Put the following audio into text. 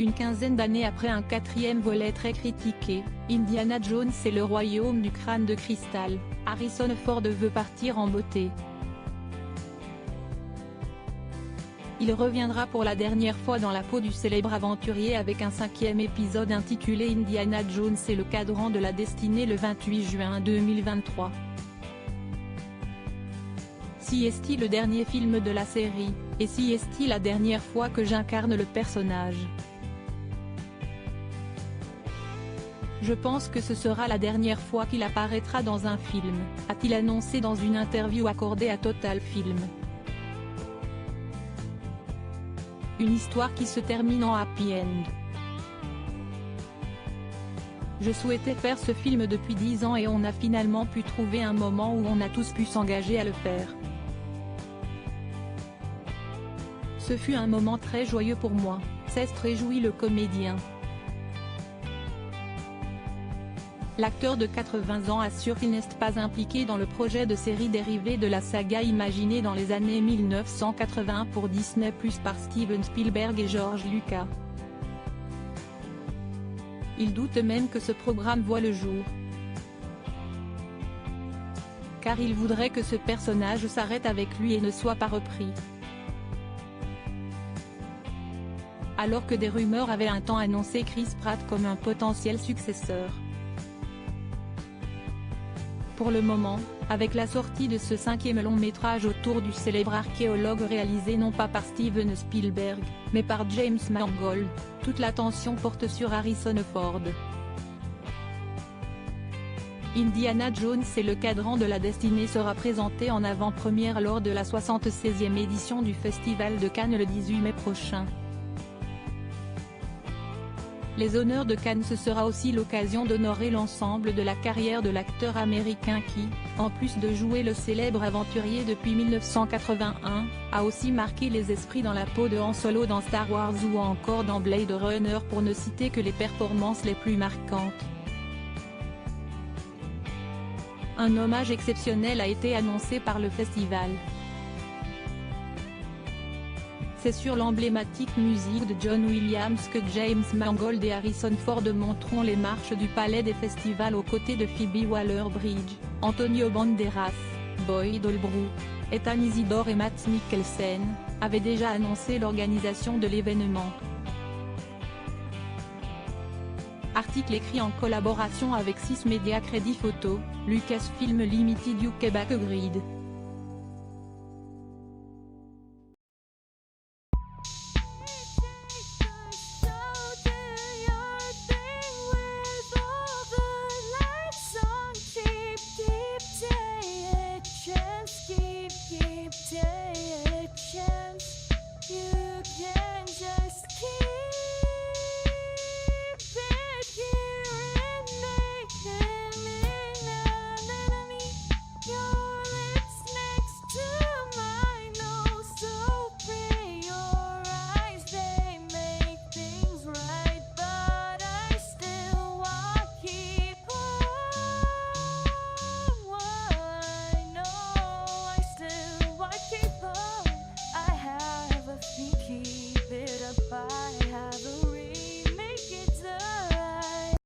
Une quinzaine d'années après un quatrième volet très critiqué, Indiana Jones et le royaume du crâne de cristal, Harrison Ford veut partir en beauté. Il reviendra pour la dernière fois dans la peau du célèbre aventurier avec un cinquième épisode intitulé Indiana Jones et le cadran de la destinée le 28 juin 2023. Si est-il le dernier film de la série, et si est-il la dernière fois que j'incarne le personnage? Je pense que ce sera la dernière fois qu'il apparaîtra dans un film, a-t-il annoncé dans une interview accordée à Total Film. Une histoire qui se termine en happy end. Je souhaitais faire ce film depuis 10 ans et on a finalement pu trouver un moment où on a tous pu s'engager à le faire. Ce fut un moment très joyeux pour moi, s'est réjoui le comédien. L'acteur de 80 ans assure qu'il n'est pas impliqué dans le projet de série dérivé de la saga imaginée dans les années 1980 pour Disney+ par Steven Spielberg et George Lucas. Il doute même que ce programme voit le jour. Car il voudrait que ce personnage s'arrête avec lui et ne soit pas repris. Alors que des rumeurs avaient un temps annoncé Chris Pratt comme un potentiel successeur. Pour le moment, avec la sortie de ce cinquième long-métrage autour du célèbre archéologue réalisé non pas par Steven Spielberg, mais par James Mangold, toute l'attention porte sur Harrison Ford. Indiana Jones et le cadran de la destinée sera présenté en avant-première lors de la 76e édition du Festival de Cannes le 18 mai prochain. Les honneurs de Cannes, ce sera aussi l'occasion d'honorer l'ensemble de la carrière de l'acteur américain qui, en plus de jouer le célèbre aventurier depuis 1981, a aussi marqué les esprits dans la peau de Han Solo dans Star Wars ou encore dans Blade Runner pour ne citer que les performances les plus marquantes. Un hommage exceptionnel a été annoncé par le festival. C'est sur l'emblématique musique de John Williams que James Mangold et Harrison Ford monteront les marches du Palais des Festivals aux côtés de Phoebe Waller-Bridge, Antonio Banderas, Boyd Holbrook, Ethan Isidore et Mads Mikkelsen, avaient déjà annoncé l'organisation de l'événement. Article écrit en collaboration avec 6 médias Crédit Photo, Lucasfilm Limited UK Backgrid.